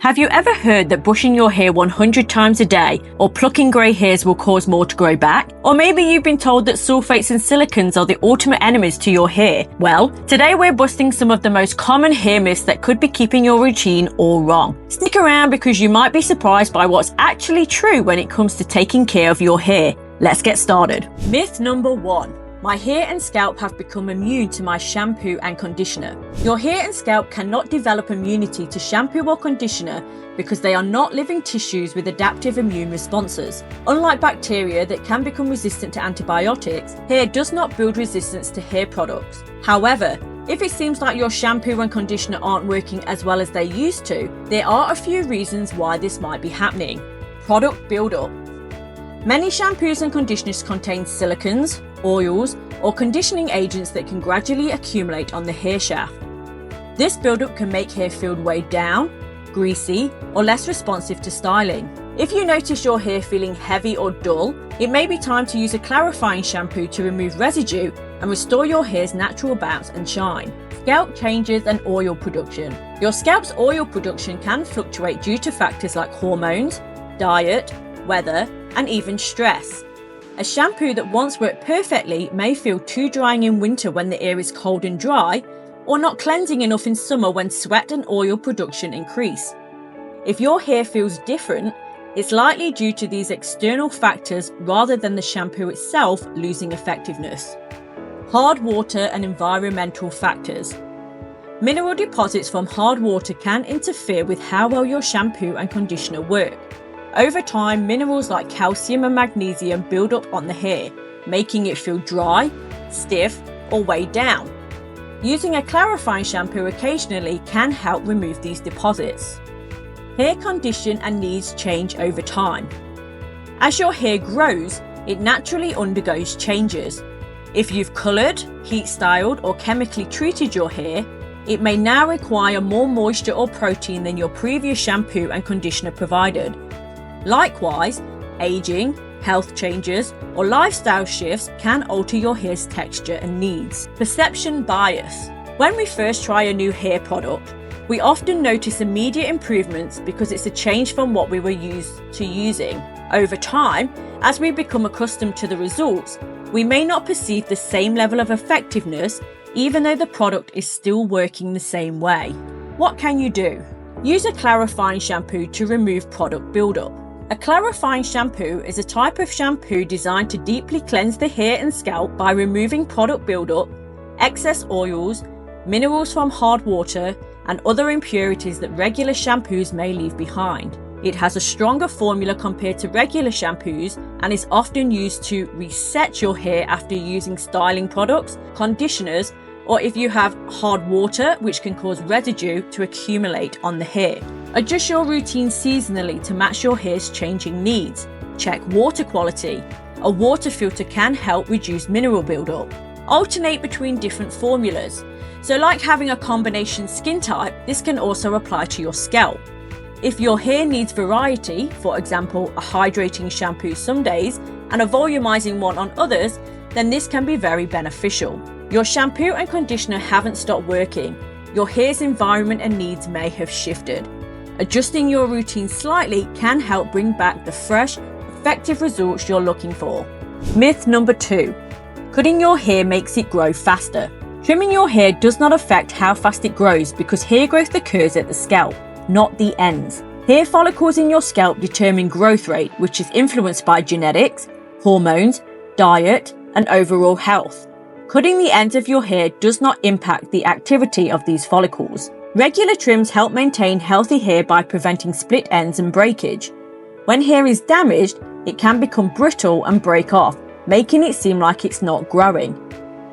Have you ever heard that brushing your hair 100 times a day or plucking grey hairs will cause more to grow back? Or maybe you've been told that sulfates and silicons are the ultimate enemies to your hair. Well, today we're busting some of the most common hair myths that could be keeping your routine all wrong. Stick around because you might be surprised by what's actually true when it comes to taking care of your hair. Let's get started. Myth number 1. My hair and scalp have become immune to my shampoo and conditioner. Your hair and scalp cannot develop immunity to shampoo or conditioner because they are not living tissues with adaptive immune responses. Unlike bacteria that can become resistant to antibiotics, hair does not build resistance to hair products. However, if it seems like your shampoo and conditioner aren't working as well as they used to, there are a few reasons why this might be happening. Product buildup. Many shampoos and conditioners contain silicons, oils, or conditioning agents that can gradually accumulate on the hair shaft. This buildup can make hair feel weighed down, greasy, or less responsive to styling. If you notice your hair feeling heavy or dull, it may be time to use a clarifying shampoo to remove residue and restore your hair's natural bounce and shine. Scalp changes and oil production. Your scalp's oil production can fluctuate due to factors like hormones, diet, weather, and even stress. A shampoo that once worked perfectly may feel too drying in winter when the air is cold and dry, or not cleansing enough in summer when sweat and oil production increase. If your hair feels different, it's likely due to these external factors rather than the shampoo itself losing effectiveness. Hard water and environmental factors. Mineral deposits from hard water can interfere with how well your shampoo and conditioner work. Over time, minerals like calcium and magnesium build up on the hair, making it feel dry, stiff, or weighed down. Using a clarifying shampoo occasionally can help remove these deposits. Hair condition and needs change over time. As your hair grows, it naturally undergoes changes. If you've coloured, heat styled, or chemically treated your hair, it may now require more moisture or protein than your previous shampoo and conditioner provided. Likewise, aging, health changes, or lifestyle shifts can alter your hair's texture and needs. Perception bias. When we first try a new hair product, we often notice immediate improvements because it's a change from what we were used to using. Over time, as we become accustomed to the results, we may not perceive the same level of effectiveness even though the product is still working the same way. What can you do? Use a clarifying shampoo to remove product buildup. A clarifying shampoo is a type of shampoo designed to deeply cleanse the hair and scalp by removing product buildup, excess oils, minerals from hard water, and other impurities that regular shampoos may leave behind. It has a stronger formula compared to regular shampoos and is often used to reset your hair after using styling products, conditioners, or if you have hard water, which can cause residue to accumulate on the hair. Adjust your routine seasonally to match your hair's changing needs. Check water quality. A water filter can help reduce mineral buildup. Alternate between different formulas. So like having a combination skin type, this can also apply to your scalp. If your hair needs variety, for example, a hydrating shampoo some days and a volumizing one on others, then this can be very beneficial. Your shampoo and conditioner haven't stopped working. Your hair's environment and needs may have shifted. Adjusting your routine slightly can help bring back the fresh, effective results you're looking for. Myth number 2. Cutting your hair makes it grow faster. Trimming your hair does not affect how fast it grows because hair growth occurs at the scalp, not the ends. Hair follicles in your scalp determine growth rate, which is influenced by genetics, hormones, diet, and overall health. Cutting the ends of your hair does not impact the activity of these follicles. Regular trims help maintain healthy hair by preventing split ends and breakage. When hair is damaged, it can become brittle and break off, making it seem like it's not growing.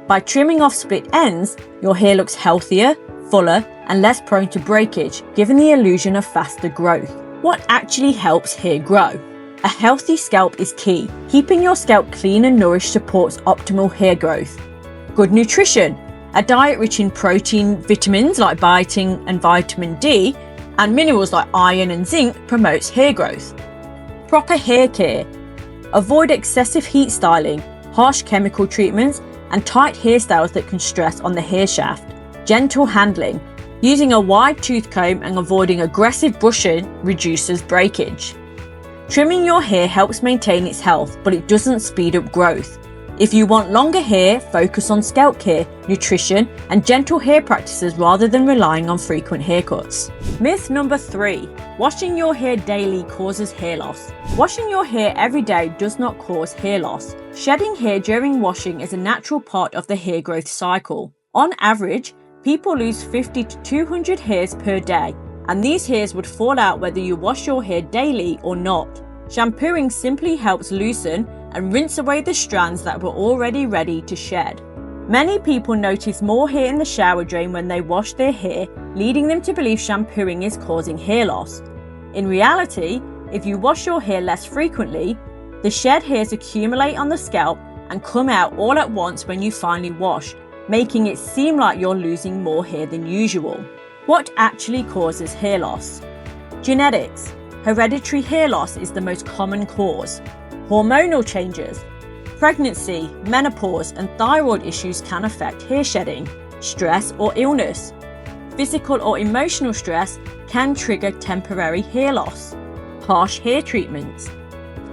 By trimming off split ends, your hair looks healthier, fuller, and less prone to breakage, giving the illusion of faster growth. What actually helps hair grow? A healthy scalp is key. Keeping your scalp clean and nourished supports optimal hair growth. Good nutrition. A diet rich in protein, vitamins like biotin and vitamin D, and minerals like iron and zinc promotes hair growth. Proper hair care. Avoid excessive heat styling, harsh chemical treatments, and tight hairstyles that can stress on the hair shaft. Gentle handling. Using a wide tooth comb and avoiding aggressive brushing reduces breakage. Trimming your hair helps maintain its health, but it doesn't speed up growth. If you want longer hair, focus on scalp care, nutrition, and gentle hair practices rather than relying on frequent haircuts. Myth number 3. Washing your hair daily causes hair loss. Washing your hair every day does not cause hair loss. Shedding hair during washing is a natural part of the hair growth cycle. On average, people lose 50 to 200 hairs per day, and these hairs would fall out whether you wash your hair daily or not. Shampooing simply helps loosen and rinse away the strands that were already ready to shed. Many people notice more hair in the shower drain when they wash their hair, leading them to believe shampooing is causing hair loss. In reality, if you wash your hair less frequently, the shed hairs accumulate on the scalp and come out all at once when you finally wash, making it seem like you're losing more hair than usual. What actually causes hair loss? Genetics. Hereditary hair loss is the most common cause. Hormonal changes. Pregnancy, menopause, and thyroid issues can affect hair shedding. Stress or illness. Physical or emotional stress can trigger temporary hair loss. Harsh hair treatments.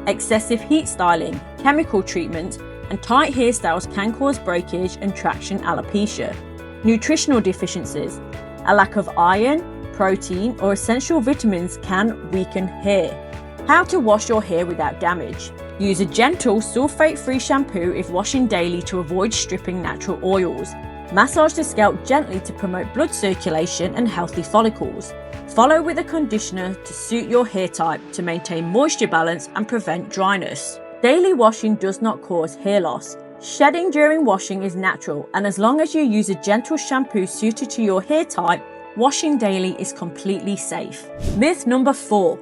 Excessive heat styling, chemical treatments, and tight hairstyles can cause breakage and traction alopecia. Nutritional deficiencies. A lack of iron, protein, or essential vitamins can weaken hair. How to wash your hair without damage. Use a gentle, sulfate-free shampoo if washing daily to avoid stripping natural oils. Massage the scalp gently to promote blood circulation and healthy follicles. Follow with a conditioner to suit your hair type to maintain moisture balance and prevent dryness. Daily washing does not cause hair loss. Shedding during washing is natural, and as long as you use a gentle shampoo suited to your hair type, washing daily is completely safe. Myth number 4.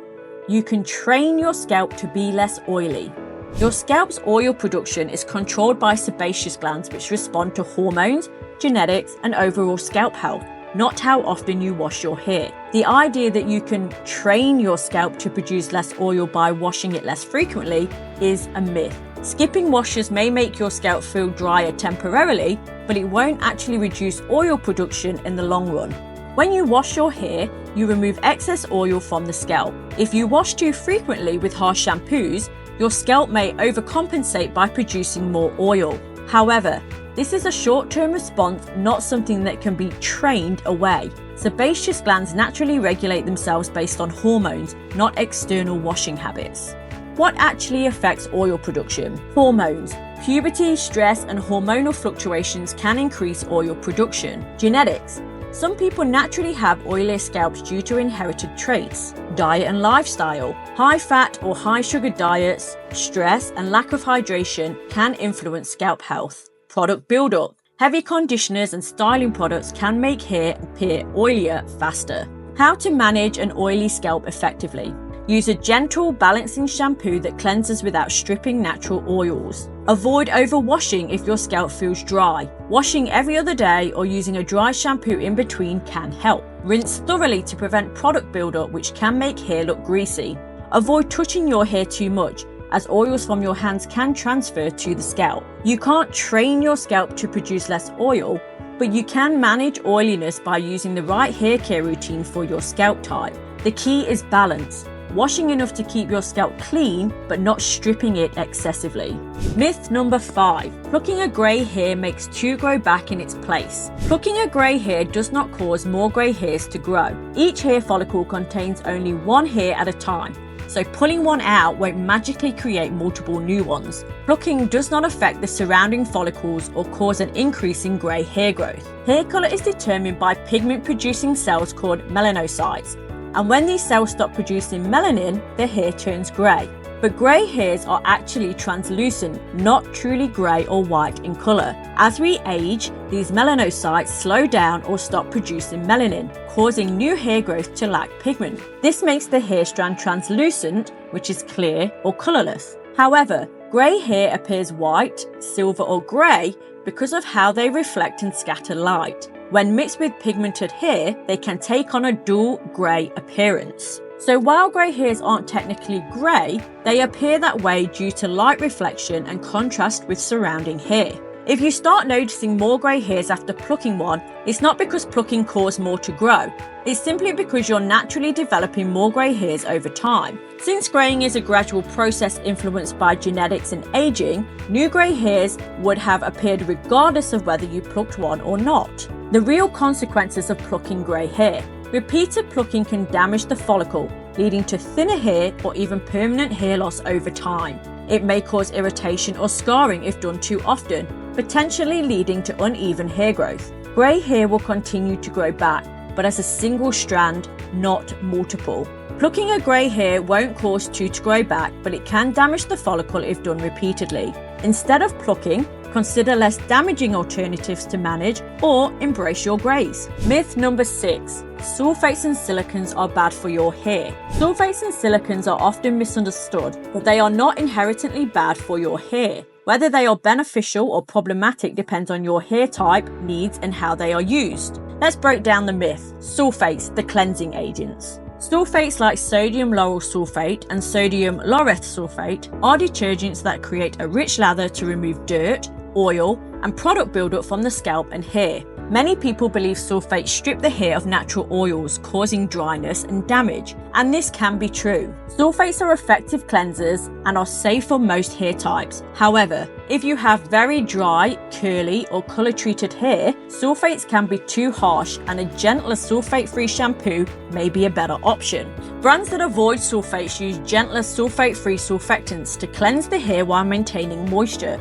You can train your scalp to be less oily. Your scalp's oil production is controlled by sebaceous glands which respond to hormones, genetics, and overall scalp health, not how often you wash your hair. The idea that you can train your scalp to produce less oil by washing it less frequently is a myth. Skipping washes may make your scalp feel drier temporarily, but it won't actually reduce oil production in the long run. When you wash your hair, you remove excess oil from the scalp. If you wash too frequently with harsh shampoos, your scalp may overcompensate by producing more oil. However, this is a short-term response, not something that can be trained away. Sebaceous glands naturally regulate themselves based on hormones, not external washing habits. What actually affects oil production? Hormones. Puberty, stress, and hormonal fluctuations can increase oil production. Genetics. Some people naturally have oilier scalps due to inherited traits. Diet and lifestyle. High fat or high sugar diets, stress, and lack of hydration can influence scalp health. Product buildup. Heavy conditioners and styling products can make hair appear oilier faster. How to manage an oily scalp effectively. Use a gentle, balancing shampoo that cleanses without stripping natural oils. Avoid overwashing if your scalp feels dry. Washing every other day or using a dry shampoo in between can help. Rinse thoroughly to prevent product buildup, which can make hair look greasy. Avoid touching your hair too much, as oils from your hands can transfer to the scalp. You can't train your scalp to produce less oil, but you can manage oiliness by using the right hair care routine for your scalp type. The key is balance. Washing enough to keep your scalp clean, but not stripping it excessively. Myth number 5. Plucking a grey hair makes 2 grow back in its place. Plucking a grey hair does not cause more grey hairs to grow. Each hair follicle contains only 1 hair at a time, so pulling one out won't magically create multiple new ones. Plucking does not affect the surrounding follicles or cause an increase in grey hair growth. Hair colour is determined by pigment-producing cells called melanocytes, and when these cells stop producing melanin, the hair turns grey. But grey hairs are actually translucent, not truly grey or white in colour. As we age, these melanocytes slow down or stop producing melanin, causing new hair growth to lack pigment. This makes the hair strand translucent, which is clear or colourless. However, grey hair appears white, silver or grey because of how they reflect and scatter light. When mixed with pigmented hair, they can take on a dull grey appearance. So while grey hairs aren't technically grey, they appear that way due to light reflection and contrast with surrounding hair. If you start noticing more grey hairs after plucking one, it's not because plucking caused more to grow. It's simply because you're naturally developing more grey hairs over time. Since greying is a gradual process influenced by genetics and aging, new grey hairs would have appeared regardless of whether you plucked one or not. The real consequences of plucking grey hair. Repeated plucking can damage the follicle, leading to thinner hair or even permanent hair loss over time. It may cause irritation or scarring if done too often, potentially leading to uneven hair growth. Grey hair will continue to grow back, but as a single strand, not multiple. Plucking a grey hair won't cause two to grow back, but it can damage the follicle if done repeatedly. Instead of plucking, consider less damaging alternatives to manage or embrace your greys. Myth number 6. Sulfates and silicons are bad for your hair. Sulfates and silicons are often misunderstood, but they are not inherently bad for your hair. Whether they are beneficial or problematic depends on your hair type, needs, and how they are used. Let's break down the myth. Sulfates, the cleansing agents. Sulfates like sodium lauryl sulfate and sodium laureth sulfate are detergents that create a rich lather to remove dirt, oil, and product buildup from the scalp and hair. Many people believe sulfates strip the hair of natural oils, causing dryness and damage, and this can be true. Sulfates are effective cleansers and are safe for most hair types. However, if you have very dry, curly, or color-treated hair, sulfates can be too harsh, and a gentler sulfate-free shampoo may be a better option. Brands that avoid sulfates use gentler sulfate-free surfactants to cleanse the hair while maintaining moisture.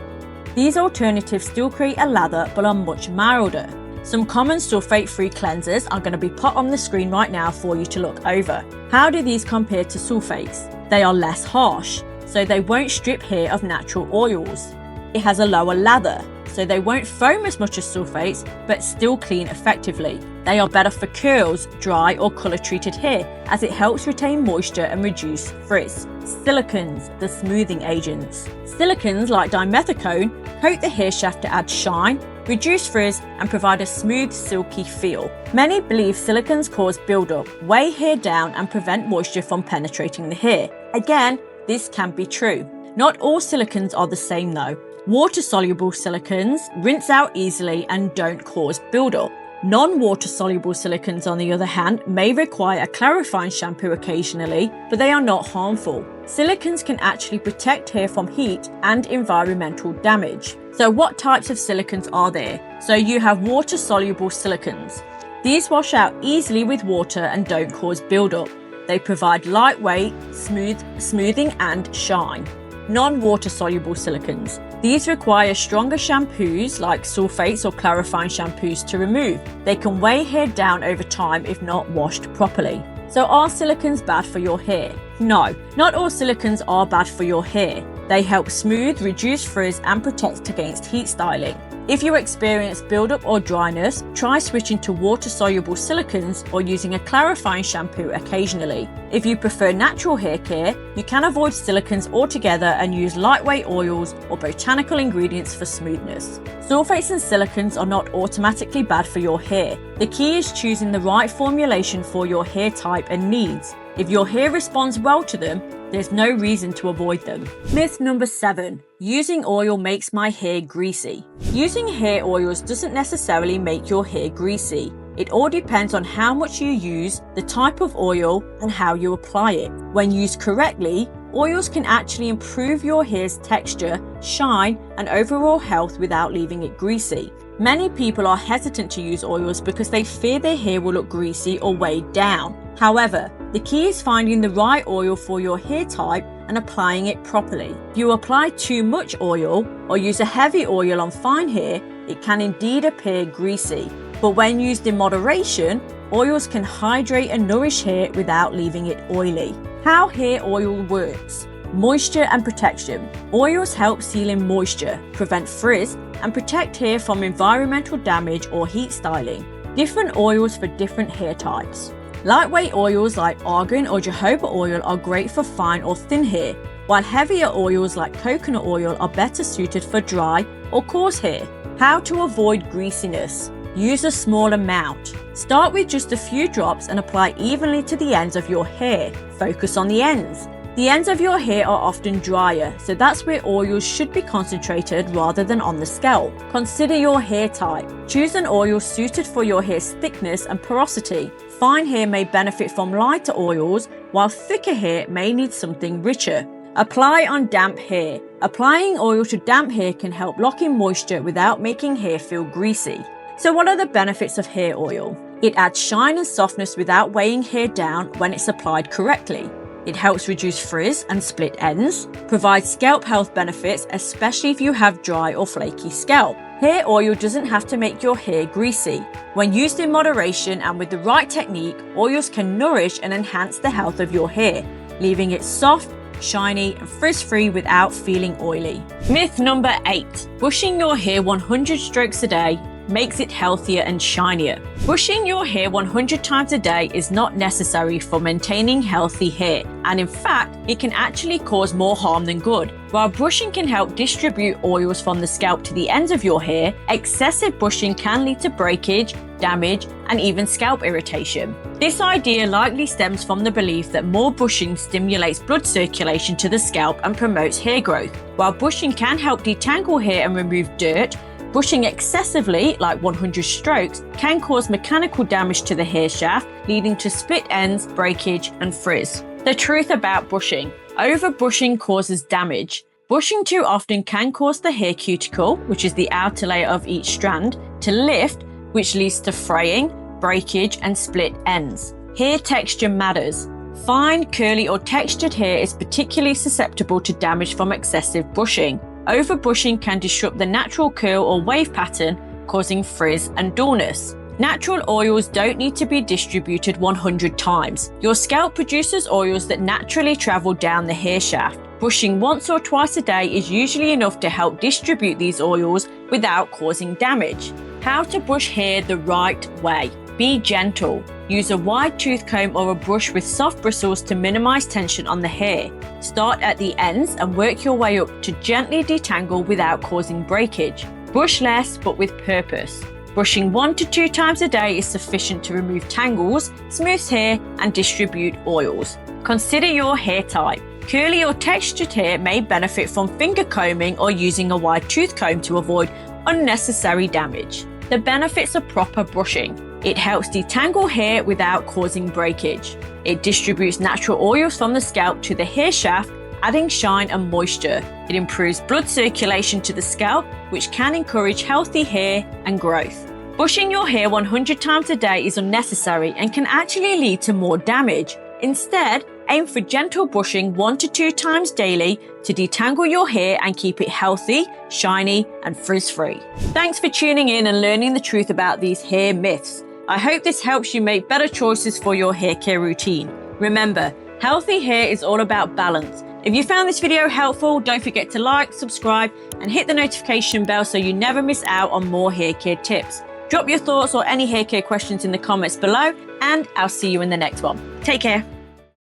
These alternatives still create a lather but are much milder. Some common sulfate-free cleansers are going to be put on the screen right now for you to look over. How do these compare to sulfates? They are less harsh, so they won't strip hair of natural oils. It has a lower lather, so they won't foam as much as sulfates, but still clean effectively. They are better for curls, dry or colour-treated hair, as it helps retain moisture and reduce frizz. Silicons, the smoothing agents. Silicons like dimethicone coat the hair shaft to add shine, reduce frizz, and provide a smooth, silky feel. Many believe silicons cause buildup, weigh hair down, and prevent moisture from penetrating the hair. Again, this can be true. Not all silicons are the same though. Water-soluble silicons rinse out easily and don't cause buildup. Non-water-soluble silicons, on the other hand, may require a clarifying shampoo occasionally, but they are not harmful. Silicons can actually protect hair from heat and environmental damage. So what types of silicons are there? So you have water-soluble silicons. These wash out easily with water and don't cause buildup. They provide lightweight, smoothing and shine. Non-water soluble silicons. These require stronger shampoos like sulfates or clarifying shampoos to remove. They can weigh hair down over time if not washed properly. So are silicons bad for your hair? No, not all silicons are bad for your hair. They help smooth, reduce frizz and protect against heat styling. If you experience buildup or dryness, try switching to water-soluble silicons or using a clarifying shampoo occasionally. If you prefer natural hair care, you can avoid silicons altogether and use lightweight oils or botanical ingredients for smoothness. Sulfates and silicons are not automatically bad for your hair. The key is choosing the right formulation for your hair type and needs. If your hair responds well to them, there's no reason to avoid them. Myth number 7. Using oil makes my hair greasy. Using hair oils doesn't necessarily make your hair greasy. It all depends on how much you use, the type of oil, and how you apply it. When used correctly, oils can actually improve your hair's texture, shine, and overall health without leaving it greasy. Many people are hesitant to use oils because they fear their hair will look greasy or weighed down. However, the key is finding the right oil for your hair type and applying it properly. If you apply too much oil or use a heavy oil on fine hair, it can indeed appear greasy. But when used in moderation, oils can hydrate and nourish hair without leaving it oily. How hair oil works. Moisture and protection. Oils help seal in moisture, prevent frizz, and protect hair from environmental damage or heat styling. Different oils for different hair types. Lightweight oils like argan or jojoba oil are great for fine or thin hair, while heavier oils like coconut oil are better suited for dry or coarse hair. How to avoid greasiness. Use a small amount. Start with just a few drops and apply evenly to the ends of your hair. Focus on the ends. The ends of your hair are often drier, so that's where oils should be concentrated rather than on the scalp. Consider your hair type. Choose an oil suited for your hair's thickness and porosity. Fine hair may benefit from lighter oils, while thicker hair may need something richer. Apply on damp hair. Applying oil to damp hair can help lock in moisture without making hair feel greasy. So what are the benefits of hair oil? It adds shine and softness without weighing hair down when it's applied correctly. It helps reduce frizz and split ends, provides scalp health benefits, especially if you have dry or flaky scalp. Hair oil doesn't have to make your hair greasy. When used in moderation and with the right technique, oils can nourish and enhance the health of your hair, leaving it soft, shiny and frizz-free without feeling oily. Myth number 8. Brushing your hair 100 strokes a day makes it healthier and shinier. Brushing your hair 100 times a day is not necessary for maintaining healthy hair, and in fact, it can actually cause more harm than good. While brushing can help distribute oils from the scalp to the ends of your hair, excessive brushing can lead to breakage, damage, and even scalp irritation. This idea likely stems from the belief that more brushing stimulates blood circulation to the scalp and promotes hair growth. While brushing can help detangle hair and remove dirt, brushing excessively, like 100 strokes, can cause mechanical damage to the hair shaft, leading to split ends, breakage, and frizz. The truth about brushing. Over-brushing causes damage. Brushing too often can cause the hair cuticle, which is the outer layer of each strand, to lift, which leads to fraying, breakage, and split ends. Hair texture matters. Fine, curly, or textured hair is particularly susceptible to damage from excessive brushing. Over-brushing can disrupt the natural curl or wave pattern, causing frizz and dullness. Natural oils don't need to be distributed 100 times. Your scalp produces oils that naturally travel down the hair shaft. Brushing once or twice a day is usually enough to help distribute these oils without causing damage. How to brush hair the right way. Be gentle. Use a wide tooth comb or a brush with soft bristles to minimize tension on the hair. Start at the ends and work your way up to gently detangle without causing breakage. Brush less but with purpose. Brushing 1 to 2 times a day is sufficient to remove tangles, smooth hair, and distribute oils. Consider your hair type. Curly or textured hair may benefit from finger combing or using a wide tooth comb to avoid unnecessary damage. The benefits of proper brushing. It helps detangle hair without causing breakage. It distributes natural oils from the scalp to the hair shaft, adding shine and moisture. It improves blood circulation to the scalp, which can encourage healthy hair and growth. Brushing your hair 100 times a day is unnecessary and can actually lead to more damage. Instead, aim for gentle brushing 1 to 2 times daily to detangle your hair and keep it healthy, shiny, and frizz-free. Thanks for tuning in and learning the truth about these hair myths. I hope this helps you make better choices for your hair care routine. Remember, healthy hair is all about balance. If you found this video helpful, don't forget to like, subscribe, and hit the notification bell so you never miss out on more hair care tips. Drop your thoughts or any hair care questions in the comments below, and I'll see you in the next one. Take care.